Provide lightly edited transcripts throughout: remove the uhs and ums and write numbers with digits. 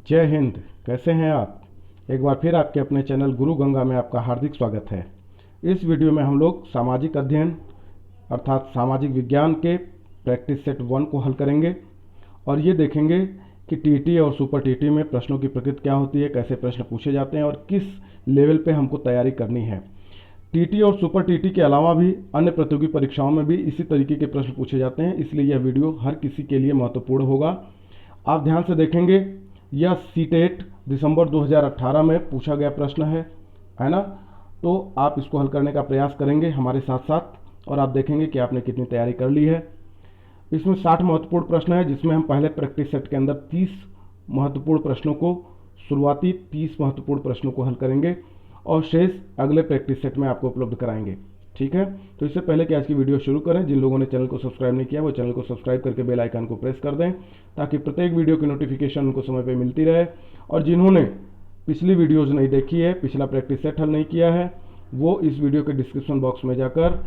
जय हिंद। कैसे हैं आप? एक बार फिर आपके अपने चैनल गुरु गंगा में आपका हार्दिक स्वागत है। इस वीडियो में हम लोग सामाजिक अध्ययन अर्थात सामाजिक विज्ञान के प्रैक्टिस सेट 1 को हल करेंगे और ये देखेंगे कि टीटी और सुपर टीटी में प्रश्नों की प्रकृति क्या होती है, कैसे प्रश्न पूछे जाते हैं और किस लेवल पे हमको तैयारी करनी है। टीटी और सुपर टीटी के अलावा भी अन्य प्रतियोगी परीक्षाओं में भी इसी तरीके के प्रश्न पूछे जाते हैं, इसलिए यह वीडियो हर किसी के लिए महत्वपूर्ण होगा। आप ध्यान से देखेंगे, यह सीटेट दिसंबर 2018 में पूछा गया प्रश्न है ना। तो आप इसको हल करने का प्रयास करेंगे हमारे साथ साथ और आप देखेंगे कि आपने कितनी तैयारी कर ली है। इसमें 60 महत्वपूर्ण प्रश्न है, जिसमें हम पहले प्रैक्टिस सेट के अंदर 30 महत्वपूर्ण प्रश्नों को शुरुआती 30 महत्वपूर्ण प्रश्नों को हल करेंगे और शेष अगले प्रैक्टिस सेट में आपको उपलब्ध कराएंगे। ठीक है, तो इससे पहले कि आज की वीडियो शुरू करें, जिन लोगों ने चैनल को सब्सक्राइब नहीं किया वो चैनल को सब्सक्राइब करके बेल आइकन को प्रेस कर दें ताकि प्रत्येक वीडियो की नोटिफिकेशन उनको समय पर मिलती रहे। और जिन्होंने पिछली वीडियोज़ नहीं देखी है, पिछला प्रैक्टिस सेट हल नहीं किया है, वो इस वीडियो के डिस्क्रिप्शन बॉक्स में जाकर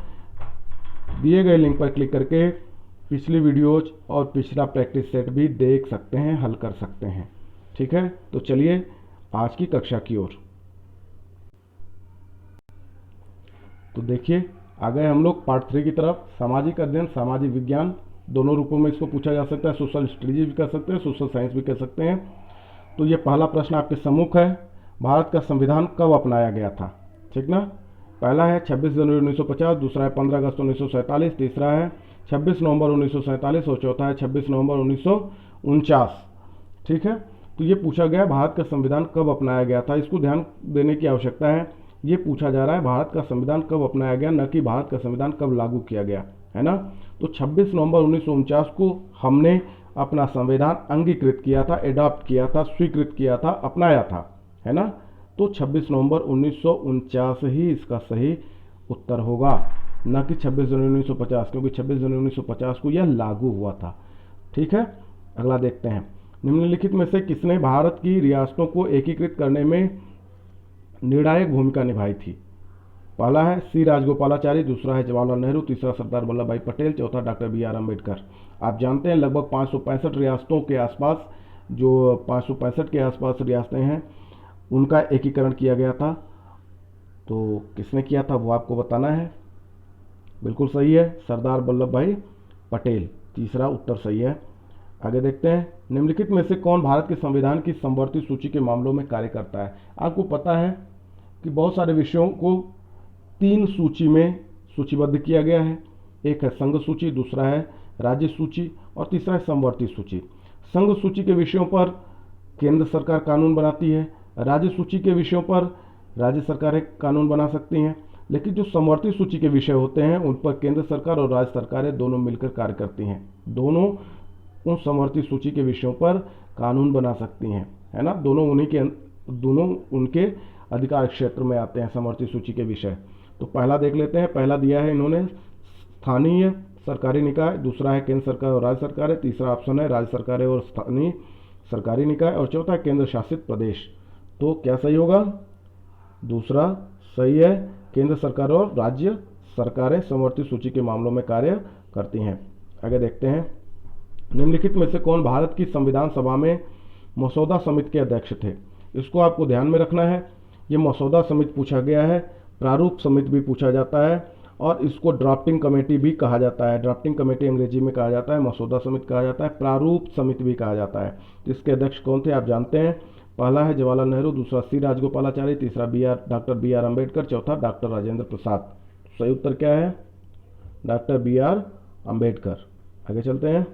दिए गए लिंक पर क्लिक करके पिछली वीडियोज और पिछला प्रैक्टिस सेट भी देख सकते हैं, हल कर सकते हैं। ठीक है, तो चलिए आज की कक्षा की ओर। तो देखिए, आ गए हम लोग पार्ट 3 की तरफ। सामाजिक अध्ययन, सामाजिक विज्ञान, दोनों रूपों में इसको पूछा जा सकता है। सोशल स्ट्रेटेजी भी कह सकते हैं, सोशल साइंस भी कह सकते हैं। तो ये पहला प्रश्न आपके सम्मुख है, भारत का संविधान कब अपनाया गया था? ठीक ना। पहला है 26 जनवरी 1950, दूसरा है 15 अगस्त 1947, तीसरा है 26 नवंबर 1947 और चौथा है 26 नवंबर 1949। ठीक है, तो ये पूछा गया भारत का संविधान कब अपनाया गया था। इसको ध्यान देने की आवश्यकता है। ये पूछा जा रहा है भारत का संविधान कब अपनाया गया, न कि भारत का संविधान कब लागू किया गया, है ना। तो 26 नवंबर 1949 को हमने अपना संविधान अंगीकृत किया था, एडॉप्ट किया था, स्वीकृत किया था, अपनाया था, है ना। तो 26 नवंबर 1949 ही इसका सही उत्तर होगा, न कि 26 जनवरी 1950, क्योंकि 26 जनवरी 1950 को यह लागू हुआ था। ठीक है, अगला देखते हैं। निम्नलिखित में से किसने भारत की रियासतों को एकीकृत करने में निर्णायक भूमिका निभाई थी? पहला है सी राजगोपालाचारी, दूसरा है जवाहरलाल नेहरू, तीसरा सरदार वल्लभ भाई पटेल, चौथा डॉक्टर BR अम्बेडकर। आप जानते हैं लगभग 565 रियासतों के आसपास, जो 565 के आसपास रियासतें हैं, उनका एकीकरण किया गया था। तो किसने किया था वो आपको बताना है। बिल्कुल सही है, सरदार वल्लभ भाई पटेल, तीसरा उत्तर सही है। आगे देखते हैं, निम्नलिखित में से कौन भारत के संविधान की समवर्ती सूची के मामलों में कार्य करता है? आपको पता है कि बहुत सारे विषयों को 3 सूची में सूचीबद्ध किया गया है। एक है संघ सूची, दूसरा है राज्य सूची और तीसरा है समवर्ती सूची। संघ सूची के विषयों पर केंद्र सरकार कानून बनाती है, राज्य सूची के विषयों पर राज्य सरकारें कानून बना सकती हैं, लेकिन जो समवर्ती सूची के विषय होते हैं उन पर केंद्र सरकार और राज्य सरकारें दोनों मिलकर कार्य करती हैं। दोनों उन समवर्ती सूची के विषयों पर कानून बना सकती हैं, है ना। दोनों उनके अधिकार क्षेत्र में आते हैं समवर्ती सूची के विषय। तो पहला देख लेते हैं। पहला दिया है इन्होंने स्थानीय सरकारी निकाय, दूसरा है केंद्र सरकार और राज्य सरकारें, तीसरा ऑप्शन है राज्य सरकारें और स्थानीय सरकारी निकाय और चौथा है केंद्र शासित प्रदेश। तो क्या सही होगा? दूसरा सही है, केंद्र सरकार और राज्य सरकारें समवर्ती सूची के मामलों में कार्य करती हैं। आगे देखते हैं, निम्नलिखित में से कौन भारत की संविधान सभा में मसौदा समिति के अध्यक्ष थे? इसको आपको ध्यान में रखना है। ये मसौदा समिति पूछा गया है, प्रारूप समिति भी पूछा जाता है और इसको ड्राफ्टिंग कमेटी भी कहा जाता है। ड्राफ्टिंग कमेटी अंग्रेजी में कहा जाता है, मसौदा समिति कहा जाता है, प्रारूप समिति भी कहा जाता है। इसके अध्यक्ष कौन थे आप जानते हैं। पहला है जवाहरलाल नेहरू, दूसरा सी राजगोपालाचारी, तीसरा डॉक्टर BR अम्बेडकर, चौथा डॉक्टर राजेंद्र प्रसाद। सही उत्तर क्या है? Doctor BR Ambedkar. आगे चलते हैं।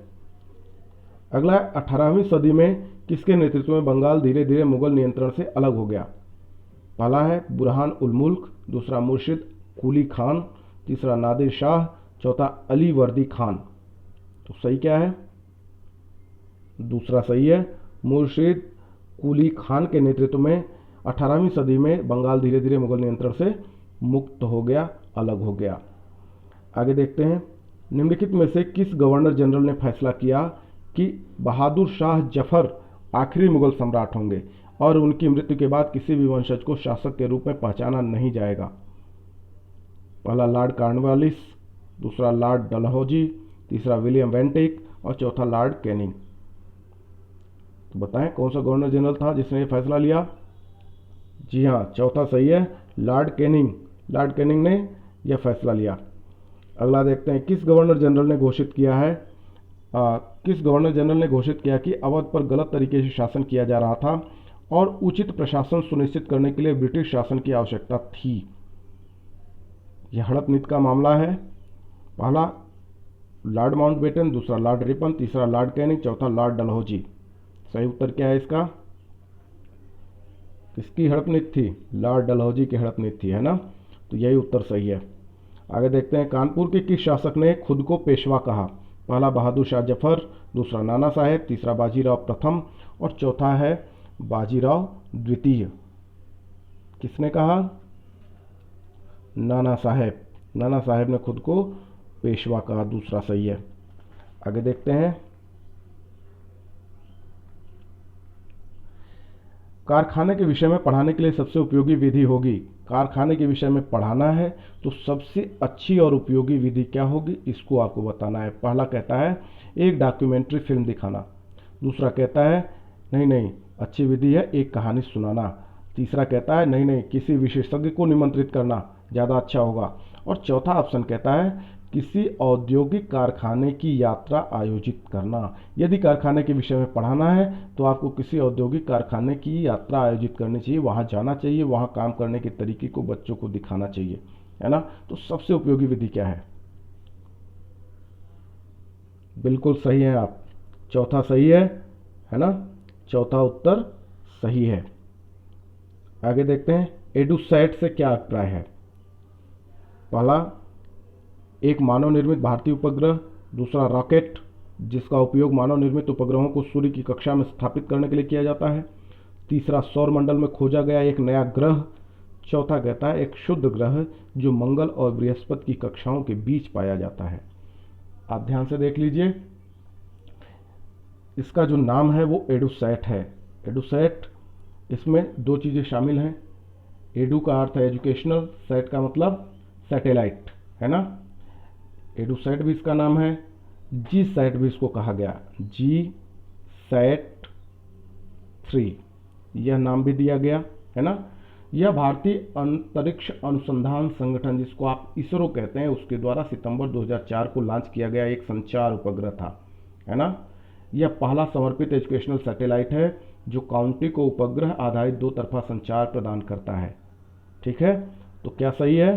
अगला 18वीं सदी में किसके नेतृत्व में बंगाल धीरे धीरे मुगल नियंत्रण से अलग हो गया? पहला है बुरहान उल मुल्क, दूसरा मुर्शिद कुली खान, तीसरा नादिर शाह, चौथा अली वर्दी खान। तो सही क्या है? दूसरा सही है, मुर्शिद कुली खान के नेतृत्व में 18वीं सदी में बंगाल धीरे धीरे मुगल नियंत्रण से मुक्त हो गया, अलग हो गया। आगे देखते हैं, निम्नलिखित में से किस गवर्नर जनरल ने फैसला किया कि बहादुर शाह जफर आखिरी मुगल सम्राट होंगे और उनकी मृत्यु के बाद किसी भी वंशज को शासक के रूप में पहचाना नहीं जाएगा? पहला लॉर्ड कॉर्नवालिस, दूसरा लॉर्ड डलहौजी, तीसरा विलियम वेंटिक और चौथा लॉर्ड कैनिंग। तो बताएं कौन सा गवर्नर जनरल था जिसने ये फैसला लिया? जी हाँ, चौथा सही है, लॉर्ड कैनिंग। लॉर्ड कैनिंग ने यह फैसला लिया। अगला देखते हैं, किस गवर्नर जनरल ने घोषित किया है किस गवर्नर जनरल ने घोषित किया कि अवध पर गलत तरीके से शासन किया जा रहा था और उचित प्रशासन सुनिश्चित करने के लिए ब्रिटिश शासन की आवश्यकता थी? यह हड़प नीति का मामला है। पहला लॉर्ड माउंटबेटन, दूसरा लॉर्ड रिपन, तीसरा लॉर्ड कैनिंग, चौथा लॉर्ड डलहौजी। सही उत्तर क्या है इसका? किसकी हड़प नीति थी? लॉर्ड डलहौजी की हड़प नीति थी, है ना? तो यही उत्तर सही है। आगे देखते हैं, कानपुर के किस शासक ने खुद को पेशवा कहा? पहला बहादुर शाह जफर, दूसरा नाना साहेब, तीसरा बाजीराव प्रथम और चौथा है बाजीराव द्वितीय। किसने कहा? नाना साहेब। नाना साहेब ने खुद को पेशवा कहा, दूसरा सही है। आगे देखते हैं, कारखाने के विषय में पढ़ाने के लिए सबसे उपयोगी विधि होगी। कारखाने के विषय में पढ़ाना है तो सबसे अच्छी और उपयोगी विधि क्या होगी, इसको आपको बताना है। पहला कहता है एक डॉक्यूमेंट्री फिल्म दिखाना, दूसरा कहता है नहीं अच्छी विधि है एक कहानी सुनाना, तीसरा कहता है नहीं किसी विशेषज्ञ को निमंत्रित करना ज़्यादा अच्छा होगा, और चौथा ऑप्शन कहता है किसी औद्योगिक कारखाने की यात्रा आयोजित करना। यदि कारखाने के विषय में पढ़ाना है तो आपको किसी औद्योगिक कारखाने की यात्रा आयोजित करनी चाहिए, वहाँ जाना चाहिए, वहाँ काम करने के तरीके को बच्चों को दिखाना चाहिए, है ना? तो सबसे उपयोगी विधि क्या है? बिल्कुल सही है आप, चौथा सही है ना? चौथा उत्तर सही है। आगे देखते हैं, एडुसैट से क्या अभिप्राय है? पहला एक मानव निर्मित भारतीय उपग्रह, दूसरा रॉकेट जिसका उपयोग मानव निर्मित उपग्रहों को सूर्य की कक्षा में स्थापित करने के लिए किया जाता है, तीसरा सौर मंडल में खोजा गया एक नया ग्रह, चौथा कहता है एक शुद्ध ग्रह जो मंगल और बृहस्पति की कक्षाओं के बीच पाया जाता है। आप ध्यान से देख लीजिए, इसका जो नाम है वो एडुसैट है। एडुसैट, इसमें दो चीज़ें शामिल हैं। एडू का अर्थ है एजुकेशनल, सैट का मतलब सैटेलाइट, है ना? एडुसैट भी इसका नाम है, जी सैट भी इसको कहा गया, जी सैट 3 यह नाम भी दिया गया, है ना? यह भारतीय अंतरिक्ष अनुसंधान संगठन जिसको आप इसरो कहते हैं उसके द्वारा सितंबर 2004 को लॉन्च किया गया एक संचार उपग्रह था, है ना? यह पहला समर्पित एजुकेशनल सैटेलाइट है जो काउंटी को उपग्रह आधारित दो तरफा संचार प्रदान करता है। ठीक है, तो क्या सही है?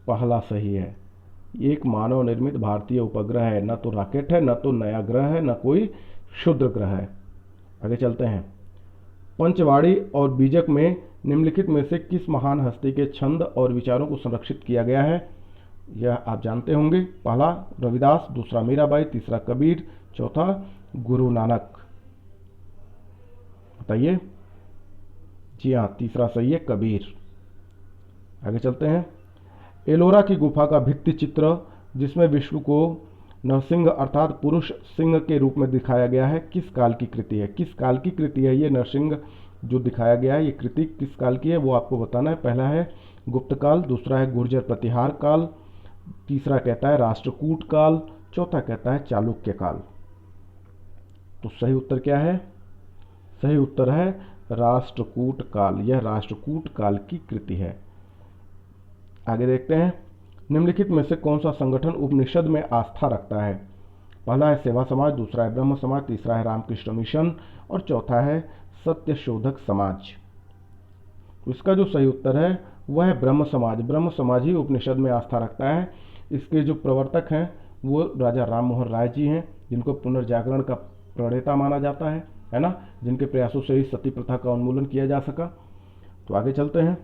पहला सही है। एक मानव निर्मित भारतीय उपग्रह है, न तो रॉकेट है, न तो नया ग्रह है, न कोई क्षुद्र ग्रह है। आगे चलते हैं, पंचवाड़ी और बीजक में निम्नलिखित में से किस महान हस्ती के छंद और विचारों को संरक्षित किया गया है? यह आप जानते होंगे। पहला रविदास, दूसरा मीराबाई, तीसरा कबीर, चौथा गुरु नानक। बताइए। जी हाँ, तीसरा सही है, कबीर। आगे चलते हैं, एलोरा की गुफा का भित्ति चित्र जिसमें विष्णु को नरसिंह अर्थात पुरुष सिंह के रूप में दिखाया गया है किस काल की कृति है? किस काल की कृति है ये नरसिंह जो दिखाया गया है, ये कृति किस काल की है वो आपको बताना है। पहला है गुप्त काल, दूसरा है गुर्जर प्रतिहार काल, तीसरा कहता है राष्ट्रकूट काल, चौथा कहता है चालुक्य काल। तो सही उत्तर क्या है? सही उत्तर है राष्ट्रकूट काल। यह राष्ट्रकूट काल की कृति है। आगे देखते हैं, निम्नलिखित में से कौन सा संगठन उपनिषद में आस्था रखता है? पहला है सेवा समाज, दूसरा है ब्रह्म समाज, तीसरा है रामकृष्ण मिशन और चौथा है सत्य शोधक समाज। तो इसका जो सही उत्तर है वह है ब्रह्म समाज। ब्रह्म समाज ही उपनिषद में आस्था रखता है। इसके जो प्रवर्तक हैं वो राजा राम मोहन राय जी हैं, जिनको पुनर्जागरण का प्रणेता माना जाता है ना, जिनके प्रयासों से ही सती प्रथा का उन्मूलन किया जा सका। तो आगे चलते हैं,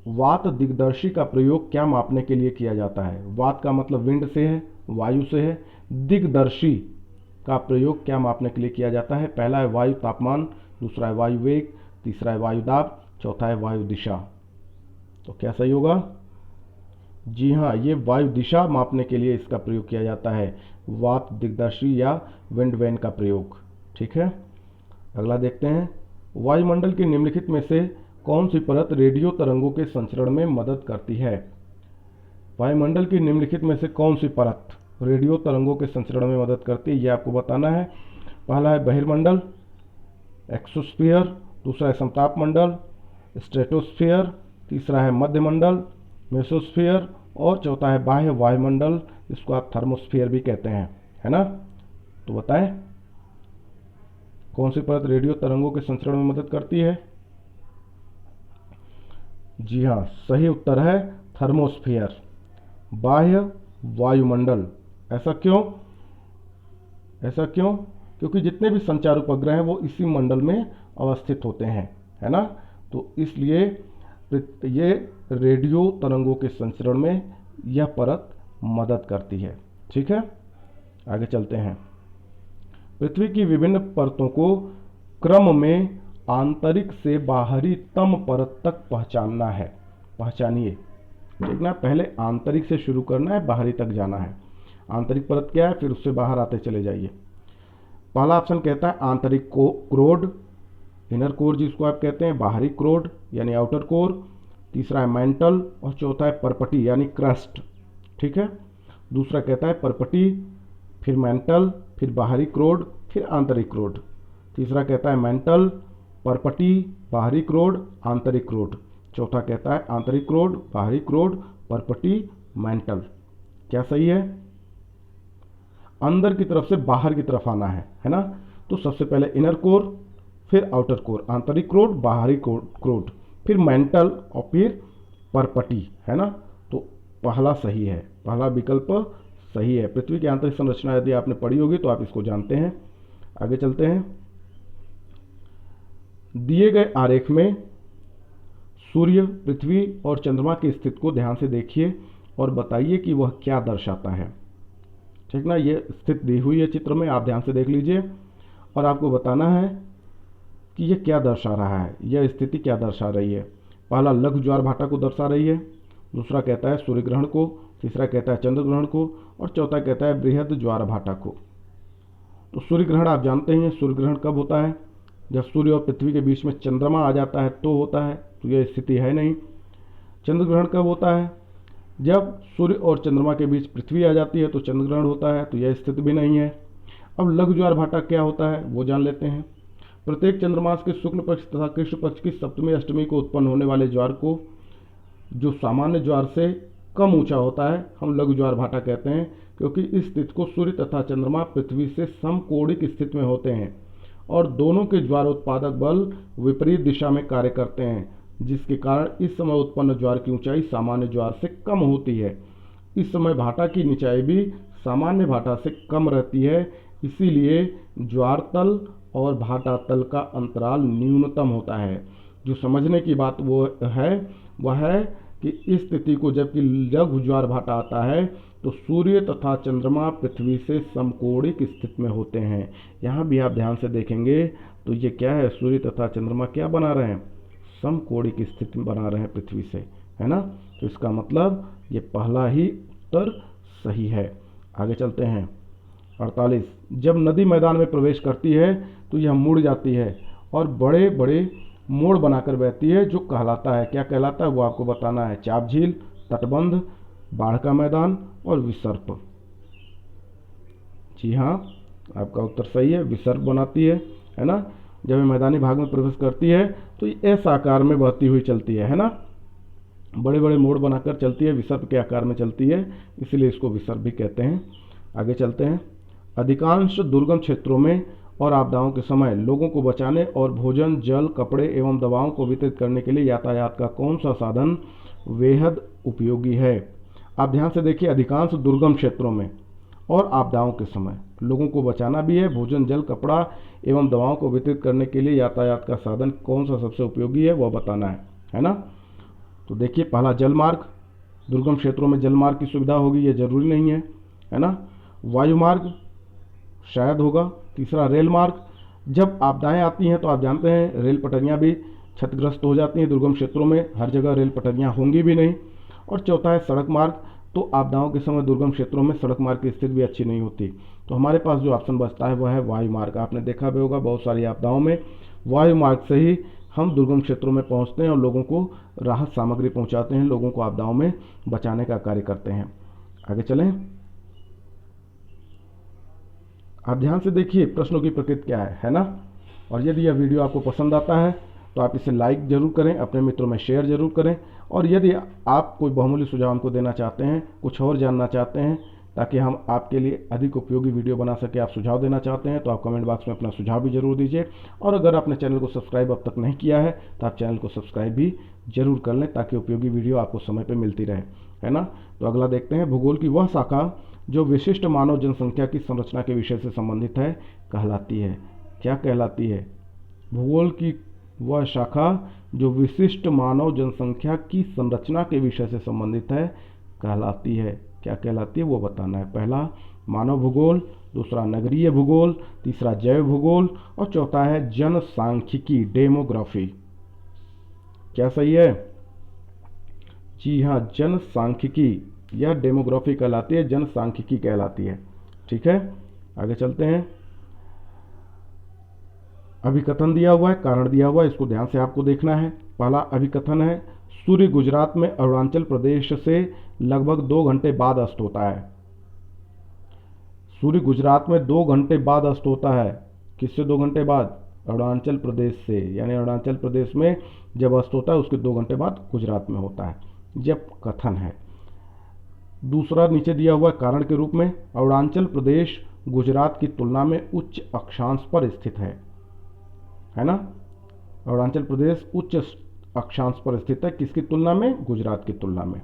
वात दिग्दर्शी का प्रयोग क्या मापने के लिए किया जाता है? वात का मतलब विंड से है, वायु से है। दिग्दर्शी का प्रयोग क्या मापने के लिए किया जाता है? पहला है वायु तापमान, दूसरा है वायु वेग, तीसरा है वायु दाब, चौथा है वायु दिशा। तो क्या सही होगा? जी हाँ, ये वायु दिशा मापने के लिए इसका प्रयोग किया जाता है, वात दिग्दर्शी या विंड वैन का प्रयोग। ठीक है, अगला देखते हैं, वायुमंडल के निम्नलिखित में से कौन सी परत रेडियो तरंगों के संचरण में मदद करती है? वायुमंडल की निम्नलिखित में से कौन सी परत रेडियो तरंगों के संचरण में मदद करती है, ये आपको बताना है। पहला है बहिर्मंडल एक्सोस्फीयर, दूसरा है समताप मंडल स्ट्रेटोस्फीयर, तीसरा है मध्यमंडल मेसोस्फीयर और चौथा है बाह्य वायुमंडल, इसको आप थर्मोस्फीयर भी कहते हैं, है ना। तो बताएं कौन सी परत रेडियो तरंगों के संचरण में मदद करती है? जी हाँ, सही उत्तर है थर्मोस्फीयर, बाह्य वायुमंडल। ऐसा क्यों? क्योंकि जितने भी संचार उपग्रह हैं वो इसी मंडल में अवस्थित होते हैं, है ना। तो इसलिए ये रेडियो तरंगों के संचरण में यह परत मदद करती है। ठीक है, आगे चलते हैं। पृथ्वी की विभिन्न परतों को क्रम में आंतरिक से बाहरी तम परत तक पहचानना है। पहचानिए, ठीक ना। पहले आंतरिक से शुरू करना है, बाहरी तक जाना है। आंतरिक परत क्या है, फिर उससे बाहर आते चले जाइए। पहला ऑप्शन कहता है आंतरिक क्रोड, इनर कोर जिसको आप कहते हैं, बाहरी क्रोड यानी आउटर कोर। तीसरा है मेंटल और चौथा है परपटी यानी क्रस्ट। ठीक है, दूसरा कहता है परपटी, फिर मेंटल, फिर बाहरी क्रोड, फिर आंतरिक क्रोड। तीसरा कहता है मेंटल, परपटी, बाहरी क्रोड, आंतरिक क्रोड। चौथा कहता है आंतरिक क्रोड, बाहरी क्रोड, परपटी, मेंटल। क्या सही है? अंदर की तरफ से बाहर की तरफ आना है ना। तो सबसे पहले इनर कोर, फिर आउटर कोर, आंतरिक क्रोड, बाहरी क्रोड, फिर मेंटल और फिर परपटी, है ना। तो पहला सही है, पहला विकल्प सही है। पृथ्वी की आंतरिक संरचना यदि आपने पढ़ी होगी तो आप इसको जानते हैं। आगे चलते हैं। दिए गए आरेख में सूर्य, पृथ्वी और चंद्रमा की स्थिति को ध्यान से देखिए और बताइए कि वह क्या दर्शाता है। ठीक ना, ये स्थिति दी हुई है चित्र में, आप ध्यान से देख लीजिए और आपको बताना है कि यह क्या दर्शा रहा है, यह स्थिति क्या दर्शा रही है। पहला लघु ज्वार भाटा को दर्शा रही है, दूसरा कहता है सूर्य ग्रहण को, तीसरा कहता है चंद्र ग्रहण को और चौथा कहता है बृहद ज्वार भाटा को। तो सूर्य ग्रहण आप जानते हैं, सूर्य ग्रहण कब होता है? जब सूर्य और पृथ्वी के बीच में चंद्रमा आ जाता है तो होता है, तो यह स्थिति है नहीं। चंद्र ग्रहण कब होता है? जब सूर्य और चंद्रमा के बीच पृथ्वी आ जाती है तो चंद्र ग्रहण होता है, तो यह स्थिति भी नहीं है। अब लघु ज्वार भाटा क्या होता है वो जान लेते हैं। प्रत्येक चंद्रमास के शुक्ल पक्ष तथा कृष्ण पक्ष की सप्तमी अष्टमी को उत्पन्न होने वाले ज्वार को, जो सामान्य ज्वार से कम ऊंचा होता है, हम लघु ज्वार भाटा कहते हैं, क्योंकि इस स्थिति को सूर्य तथा चंद्रमा पृथ्वी से समकोणिक स्थिति में होते हैं और दोनों के ज्वार उत्पादक बल विपरीत दिशा में कार्य करते हैं, जिसके कारण इस समय उत्पन्न ज्वार की ऊंचाई सामान्य ज्वार से कम होती है। इस समय भाटा की निचाई भी सामान्य भाटा से कम रहती है, इसीलिए ज्वार तल और भाटा तल का अंतराल न्यूनतम होता है। जो समझने की बात वह है कि इस स्थिति को जबकि लघु ज्वार भाटा आता है तो सूर्य तथा चंद्रमा पृथ्वी से समकोणिक स्थिति में होते हैं। यहाँ भी आप ध्यान से देखेंगे तो ये क्या है, सूर्य तथा चंद्रमा क्या बना रहे हैं? समकोणिक स्थिति में बना रहे हैं पृथ्वी से, है ना। तो इसका मतलब ये पहला ही उत्तर सही है। आगे चलते हैं। 48, जब नदी मैदान में प्रवेश करती है तो यह मुड़ जाती है और बड़े बड़े मोड़ बनाकर बहती है, जो कहलाता है, क्या कहलाता है वो आपको बताना है। चाप झील, तटबंध, बाढ़ का मैदान और विसर्प। जी हाँ, आपका उत्तर सही है, विसर्प बनाती है ना। जब ये मैदानी भाग में प्रवेश करती है तो ये ऐसा आकार में बहती हुई चलती है ना, बड़े बड़े मोड़ बनाकर चलती है, विसर्प के आकार में चलती है, इसलिए इसको विसर्प भी कहते हैं। आगे चलते हैं। अधिकांश दुर्गम क्षेत्रों में और आपदाओं के समय लोगों को बचाने और भोजन, जल, कपड़े एवं दवाओं को वितरित करने के लिए यातायात का कौन सा साधन बेहद उपयोगी है? आप ध्यान से देखिए, अधिकांश दुर्गम क्षेत्रों में और आपदाओं के समय लोगों को बचाना भी है, भोजन, जल, कपड़ा एवं दवाओं को वितरित करने के लिए यातायात का साधन कौन सा सबसे उपयोगी है वह बताना है ना। तो देखिए, पहला जल मार्ग, दुर्गम क्षेत्रों में जल मार्ग की सुविधा होगी, ये जरूरी नहीं है ना। वायु मार्ग शायद होगा। तीसरा रेल मार्ग, जब आपदाएं आती हैं तो आप जानते हैं रेल पटरियां भी क्षतिग्रस्त हो जाती हैं दुर्गम क्षेत्रों में, हर जगह रेल पटरियां होंगी भी नहीं। और चौथा है सड़क मार्ग, तो आपदाओं के समय दुर्गम क्षेत्रों में सड़क मार्ग की स्थिति भी अच्छी नहीं होती। तो हमारे पास जो ऑप्शन बचता है वह है वायु मार्ग। आपने देखा भी होगा बहुत सारी आपदाओं में वायु मार्ग से ही हम दुर्गम क्षेत्रों में पहुंचते हैं और लोगों को राहत सामग्री पहुंचाते हैं, लोगों को आपदाओं में बचाने का कार्य करते हैं। आगे चलें। आप ध्यान से देखिए प्रश्नों की प्रकृति क्या है ना। और यदि यह वीडियो आपको पसंद आता है तो आप इसे लाइक जरूर करें, अपने मित्रों में शेयर जरूर करें। और यदि आप कोई बहुमूल्य सुझाव हमको देना चाहते हैं, कुछ और जानना चाहते हैं ताकि हम आपके लिए अधिक उपयोगी वीडियो बना सके, आप सुझाव देना चाहते हैं तो आप कमेंट बॉक्स में अपना सुझाव भी जरूर दीजिए। और अगर आपने चैनल को सब्सक्राइब अब तक नहीं किया है तो आप चैनल को सब्सक्राइब भी जरूर कर लें ताकि उपयोगी वीडियो आपको समय पर मिलती रहे, है ना। तो अगला देखते हैं, भूगोल की वह शाखा जो विशिष्ट मानव जनसंख्या की संरचना के विषय से संबंधित है कहलाती है। क्या कहलाती है? भूगोल की वह शाखा जो विशिष्ट मानव जनसंख्या की संरचना के विषय से संबंधित है कहलाती है। क्या कहलाती है वो बताना है। पहला मानव भूगोल, दूसरा नगरीय भूगोल, तीसरा जैव भूगोल और चौथा है जनसांख्यिकी, डेमोग्राफी। क्या सही है? जी हाँ, जनसांख्यिकी या डेमोग्राफी कहलाती है, जनसांख्यिकी कहलाती है। ठीक है, आगे चलते हैं। अभिकथन दिया हुआ है, कारण दिया हुआ है, इसको ध्यान से आपको देखना है। पहला अभिकथन है, सूर्य गुजरात में अरुणाचल प्रदेश से लगभग 2 घंटे बाद अस्त होता है। सूर्य गुजरात में 2 घंटे बाद अस्त होता है। किससे 2 घंटे बाद? अरुणाचल प्रदेश से, यानी अरुणाचल प्रदेश में जब अस्त होता है उसके 2 घंटे बाद गुजरात में होता है। जब कथन है। दूसरा नीचे दिया हुआ कारण के रूप में, अरुणाचल प्रदेश गुजरात की तुलना में उच्च अक्षांश पर स्थित है ना। अरुणाचल प्रदेश उच्च अक्षांश पर स्थित है, किसकी तुलना में? गुजरात की तुलना में।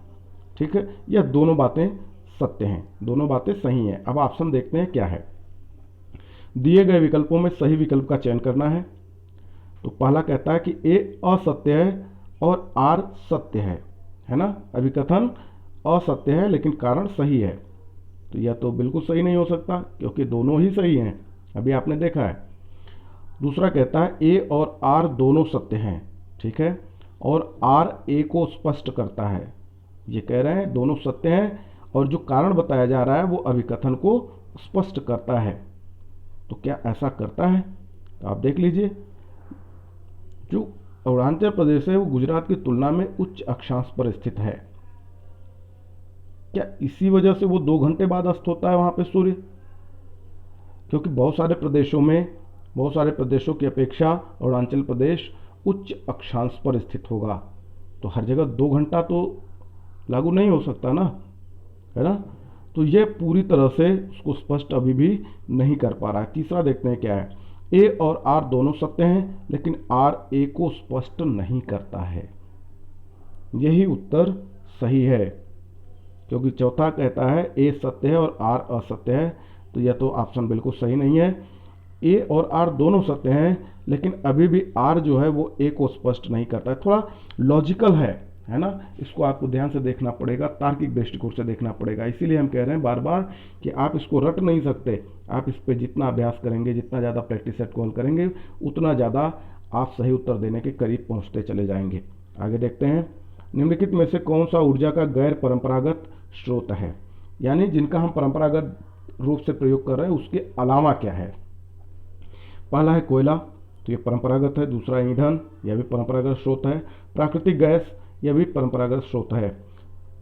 ठीक है, यह दोनों बातें सत्य हैं, दोनों बातें सही हैं। अब ऑप्शन देखते हैं क्या है। दिए गए विकल्पों में सही विकल्प का चयन करना है। तो पहला कहता है कि ए असत्य है और आर सत्य है ना। अभिकथन असत्य है लेकिन कारण सही है, तो यह तो बिल्कुल सही नहीं हो सकता क्योंकि दोनों ही सही हैं, अभी आपने देखा है। दूसरा कहता है ए और आर दोनों सत्य हैं, ठीक है, और आर ए को स्पष्ट करता है। ये कह रहे हैं दोनों सत्य हैं और जो कारण बताया जा रहा है वो अभिकथन को स्पष्ट करता है। तो क्या ऐसा करता है? तो आप देख लीजिए, जो अरुणाचल प्रदेश है वो गुजरात की तुलना में उच्च अक्षांश पर स्थित है। क्या इसी वजह से वो 2 घंटे बाद अस्त होता है वहां पे सूर्य? क्योंकि बहुत सारे प्रदेशों की अपेक्षा अरुणाचल प्रदेश उच्च अक्षांश पर स्थित होगा, तो हर जगह 2 घंटा तो लागू नहीं हो सकता ना, है ना। तो ये पूरी तरह से उसको स्पष्ट अभी भी नहीं कर पा रहा है। तीसरा देखते हैं क्या है। ए और आर दोनों सत्य हैं लेकिन आर ए को स्पष्ट नहीं करता है। यही उत्तर सही है, क्योंकि चौथा कहता है ए सत्य है और आर असत्य है, तो यह तो ऑप्शन बिल्कुल सही नहीं है। ए और आर दोनों सत्य हैं लेकिन अभी भी आर जो है वो ए को स्पष्ट नहीं करता है। थोड़ा लॉजिकल है ना, इसको आपको ध्यान से देखना पड़ेगा, तार्किक दृष्टिकोण से देखना पड़ेगा। इसीलिए हम कह रहे हैं बार बार कि आप इसको रट नहीं सकते। आप इस पर जितना अभ्यास करेंगे, जितना ज़्यादा प्रैक्टिस सेट को हल करेंगे, उतना ज़्यादा आप सही उत्तर देने के करीब पहुँचते चले जाएंगे। आगे देखते हैं, निम्नलिखित में से कौन सा ऊर्जा का गैर परंपरागत स्रोत है, यानी जिनका हम परंपरागत रूप से प्रयोग कर रहे हैं उसके अलावा क्या है। पहला है कोयला, तो ये परंपरागत है। दूसरा ईंधन, यह भी परंपरागत स्रोत है। प्राकृतिक गैस, यह भी परंपरागत स्रोत है।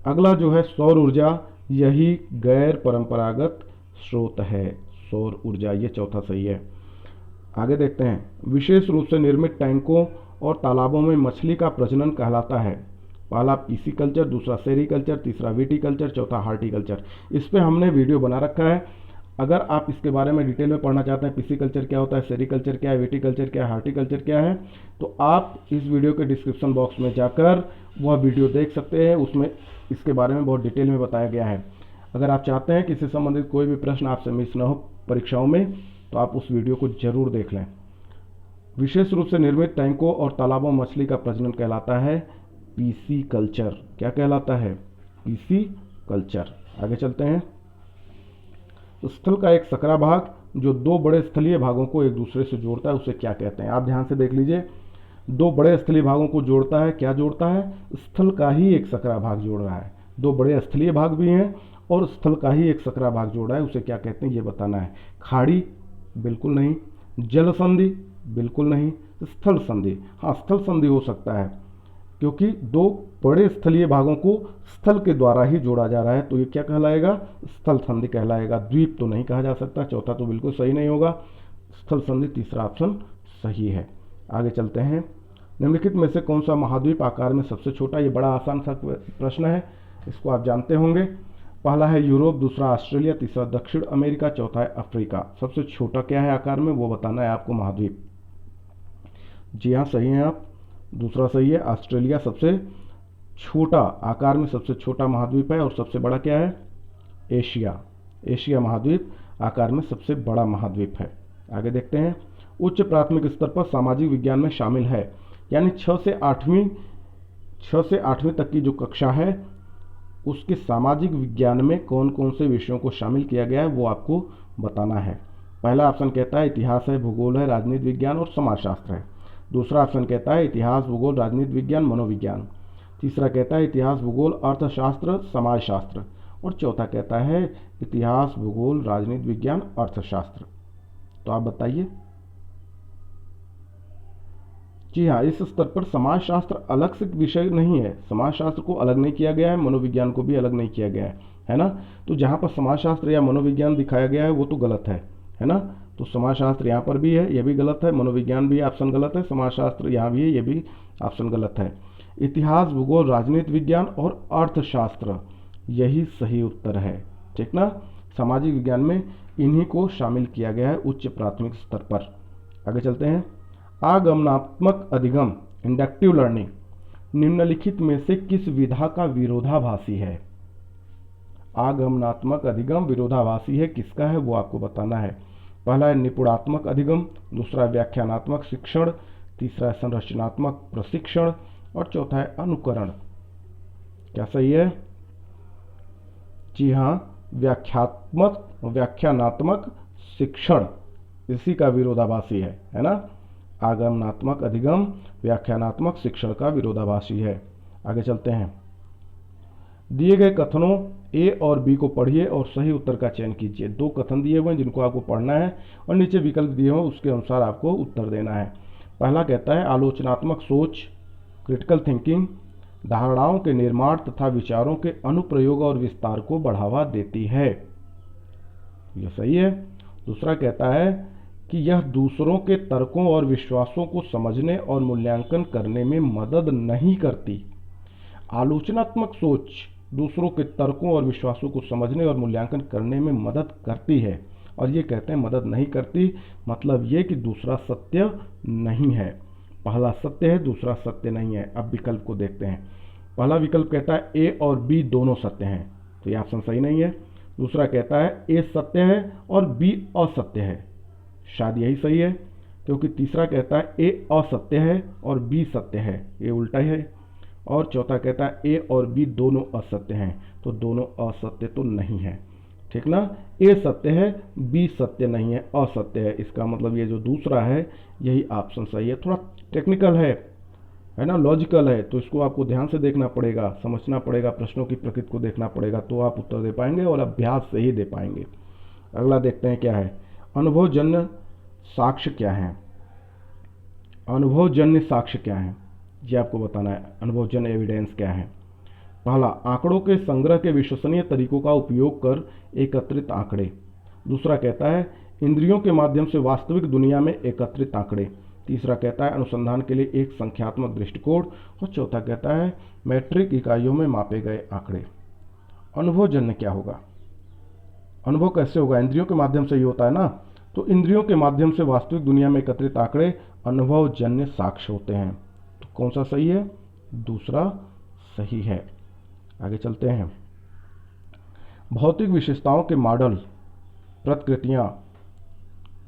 अगला जो है सौर ऊर्जा, यही गैर परंपरागत स्रोत है। सौर ऊर्जा, ये चौथा सही है। आगे देखते हैं, विशेष रूप से निर्मित टैंकों और तालाबों में मछली का प्रजनन कहलाता है। पहला पीसी कल्चर, दूसरा सेरीकल्चर, तीसरा विटीकल्चर, चौथा हार्टिकल्चर। इस पे हमने वीडियो बना रखा है। अगर आप इसके बारे में डिटेल में पढ़ना चाहते हैं, पीसी कल्चर क्या होता है, सेरीकल्चर क्या है, विटीकल्चर क्या है, हार्टिकल्चर क्या है, तो आप इस वीडियो के डिस्क्रिप्शन बॉक्स में जाकर वह वीडियो देख सकते हैं। उसमें इसके बारे में बहुत डिटेल में बताया गया है। अगर आप चाहते हैं कि इससे संबंधित कोई भी प्रश्न आपसे मिस न हो परीक्षाओं में, तो आप उस वीडियो को जरूर देख लें। विशेष रूप से निर्मित टैंकों और तालाबों में मछली का प्रजनन कहलाता है पीसी कल्चर। क्या कहलाता है? PC culture. आगे चलते हैं, स्थल का एक सकरा भाग जो 2 बड़े स्थलीय भागों को एक दूसरे से जोड़ता है उसे क्या कहते हैं। आप ध्यान से देख लीजिए, 2 बड़े स्थलीय भागों को जोड़ता है, क्या जोड़ता है? स्थल का ही एक सकरा भाग जोड़ रहा है। 2 बड़े स्थलीय भाग भी हैं और स्थल का ही एक सकरा भाग जोड़ रहा है, उसे क्या कहते हैं ये बताना है। खाड़ी, बिल्कुल नहीं। जल संधि, बिल्कुल नहीं। स्थल संधि, हाँ स्थल संधि हो सकता है। क्योंकि दो बड़े स्थलीय भागों को स्थल के द्वारा ही जोड़ा जा रहा है, तो ये क्या कहलाएगा, स्थल संधि कहलाएगा। द्वीप तो नहीं कहा जा सकता, चौथा तो बिल्कुल सही नहीं होगा, स्थल संधि तीसरा ऑप्शन सही है। आगे चलते हैं। निम्नलिखित में से कौन सा महाद्वीप आकार में सबसे छोटा, ये बड़ा आसान सा प्रश्न है, इसको आप जानते होंगे। पहला है यूरोप, दूसरा ऑस्ट्रेलिया, तीसरा दक्षिण अमेरिका, चौथा है अफ्रीका। सबसे छोटा क्या है आकार में, वो बताना है आपको महाद्वीप। जी हाँ, सही हैं आप, दूसरा सही है, ऑस्ट्रेलिया सबसे छोटा आकार में सबसे छोटा महाद्वीप है। और सबसे बड़ा क्या है, एशिया। एशिया महाद्वीप आकार में सबसे बड़ा महाद्वीप है। आगे देखते हैं। उच्च प्राथमिक स्तर पर सामाजिक विज्ञान में शामिल है, यानी 6 से 8वीं तक की जो कक्षा है उसके सामाजिक विज्ञान में कौन कौन से विषयों को शामिल किया गया है वो आपको बताना है। पहला ऑप्शन कहता है इतिहास है, भूगोल है, राजनीति विज्ञान और समाजशास्त्र है। दूसरा ऑप्शन कहता है इतिहास, भूगोल, राजनीति विज्ञान, मनोविज्ञान। तीसरा कहता है इतिहास, भूगोल, अर्थशास्त्र, समाजशास्त्र। और चौथा कहता है इतिहास, भूगोल, राजनीति विज्ञान, अर्थशास्त्र। तो आप बताइए। जी हाँ, इस स्तर पर समाजशास्त्र अलग से विषय नहीं है, समाजशास्त्र को अलग नहीं किया गया है, मनोविज्ञान को भी अलग नहीं किया गया है ना। तो जहाँ पर समाजशास्त्र या मनोविज्ञान दिखाया गया है वो तो गलत है ना। तो समाजशास्त्र यहाँ पर भी है, ये भी गलत है, मनोविज्ञान भी ऑप्शन गलत है, समाजशास्त्र यहाँ भी है, ये भी ऑप्शन गलत है। इतिहास, भूगोल, राजनीति विज्ञान और अर्थशास्त्र यही सही उत्तर है, ठीक ना। सामाजिक विज्ञान में इन्हीं को शामिल किया गया है उच्च प्राथमिक स्तर पर। आगे चलते हैं। आगमनात्मक अधिगम, इंडक्टिव लर्निंग, निम्नलिखित में से किस विधा का विरोधाभासी है। आगमनात्मक अधिगम विरोधाभासी है, किसका है वो आपको बताना है। पहला है निपुणात्मक अधिगम, दूसरा है व्याख्यानात्मक शिक्षण, तीसरा है संरचनात्मक प्रशिक्षण और चौथा है अनुकरण। क्या सही है? जी हाँ, व्याख्यानात्मक शिक्षण इसी का विरोधाभासी है ना। आगमनात्मक अधिगम व्याख्यानात्मक शिक्षण का विरोधाभासी है। आगे चलते हैं। दिए गए कथनों ए और बी को पढ़िए और सही उत्तर का चयन कीजिए। दो कथन दिए हुए हैं जिनको आपको पढ़ना है और नीचे विकल्प दिए हुए उसके अनुसार आपको उत्तर देना है। पहला कहता है आलोचनात्मक सोच, क्रिटिकल थिंकिंग, धारणाओं के निर्माण तथा विचारों के अनुप्रयोग और विस्तार को बढ़ावा देती है। यह सही है। दूसरा कहता है कि यह दूसरों के तर्कों और विश्वासों को समझने और मूल्यांकन करने में मदद नहीं करती। आलोचनात्मक सोच दूसरों के तर्कों और विश्वासों को समझने और मूल्यांकन करने में मदद करती है, और ये कहते हैं मदद नहीं करती, मतलब ये कि दूसरा सत्य नहीं है। पहला सत्य है, दूसरा सत्य नहीं है। अब विकल्प को देखते हैं। पहला विकल्प कहता है ए और बी दोनों सत्य हैं, तो ये ऑप्शन सही नहीं है। दूसरा कहता है ए सत्य है और बी असत्य है, शायद यही सही है, क्योंकि तीसरा कहता है ए असत्य है और बी सत्य है, ये उल्टा है। और चौथा कहता है ए और बी दोनों असत्य हैं, तो दोनों असत्य तो नहीं है, ठीक ना। ए सत्य है, बी सत्य नहीं है, असत्य है। इसका मतलब ये जो दूसरा है यही ऑप्शन सही है। थोड़ा टेक्निकल है ना, लॉजिकल है, तो इसको आपको ध्यान से देखना पड़ेगा, समझना पड़ेगा, प्रश्नों की प्रकृति को देखना पड़ेगा, तो आप उत्तर दे पाएंगे और अभ्यास से ही दे पाएंगे। अगला देखते हैं क्या है। अनुभवजन्य साक्ष्य क्या है। अनुभवजन्य साक्ष्य क्या है ये आपको बताना है। अनुभवजन्य एविडेंस क्या है। पहला, आंकड़ों के संग्रह के विश्वसनीय तरीकों का उपयोग कर एकत्रित आंकड़े। दूसरा कहता है इंद्रियों के माध्यम से वास्तविक दुनिया में एकत्रित आंकड़े। तीसरा कहता है अनुसंधान के लिए एक संख्यात्मक दृष्टिकोण। और चौथा कहता है मैट्रिक इकाइयों में मापे गए आंकड़े। अनुभवजन्य क्या होगा, अनुभव कैसे होगा, इंद्रियों के माध्यम से ही होता है ना, तो इंद्रियों के माध्यम से वास्तविक दुनिया में एकत्रित आंकड़े अनुभवजन्य साक्ष्य होते हैं। तो कौन सा सही है, दूसरा सही है। आगे चलते हैं। भौतिक विशेषताओं के मॉडल प्रतिकृतियां,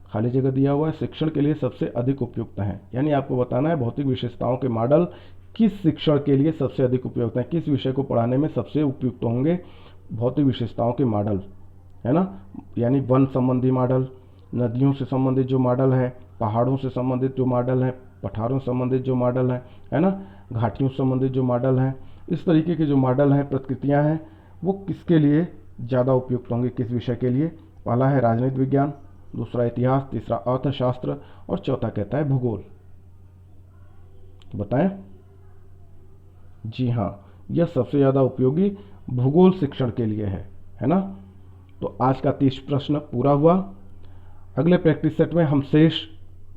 खाली जगह दिया हुआ है, शिक्षण के लिए सबसे अधिक उपयुक्त हैं। यानी आपको बताना है भौतिक विशेषताओं के मॉडल किस शिक्षण के लिए सबसे अधिक उपयुक्त हैं, किस विषय को पढ़ाने में सबसे उपयुक्त होंगे भौतिक विशेषताओं के मॉडल, है ना। यानी वन संबंधी मॉडल, नदियों से संबंधित जो मॉडल है, पहाड़ों से संबंधित जो मॉडल है, पठारों से संबंधित जो मॉडल है ना, घाटियों से संबंधित जो मॉडल हैं, इस तरीके के जो मॉडल हैं, प्रतिकृतियां हैं, वो किसके लिए ज़्यादा उपयुक्त होंगे, किस विषय के लिए। पहला है राजनीति विज्ञान, दूसरा इतिहास, तीसरा अर्थशास्त्र और चौथा कहता है भूगोल। तो बताएं। जी हाँ, यह सबसे ज़्यादा उपयोगी भूगोल शिक्षण के लिए है ना। तो आज का 30 प्रश्न पूरा हुआ। अगले प्रैक्टिस सेट में हम शेष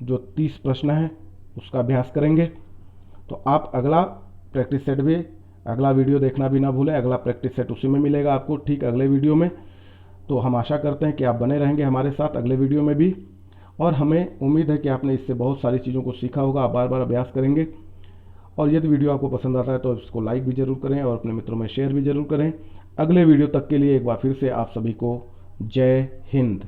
जो 30 प्रश्न हैं उसका अभ्यास करेंगे। तो आप अगला प्रैक्टिस सेट भी, अगला वीडियो देखना भी ना भूलें। अगला प्रैक्टिस सेट उसी में मिलेगा आपको, ठीक अगले वीडियो में। तो हम आशा करते हैं कि आप बने रहेंगे हमारे साथ अगले वीडियो में भी, और हमें उम्मीद है कि आपने इससे बहुत सारी चीज़ों को सीखा होगा। आप बार बार अभ्यास करेंगे, और यदि वीडियो आपको पसंद आता है तो इसको लाइक भी ज़रूर करें और अपने मित्रों में शेयर भी ज़रूर करें। अगले वीडियो तक के लिए एक बार फिर से आप सभी को जय हिंद।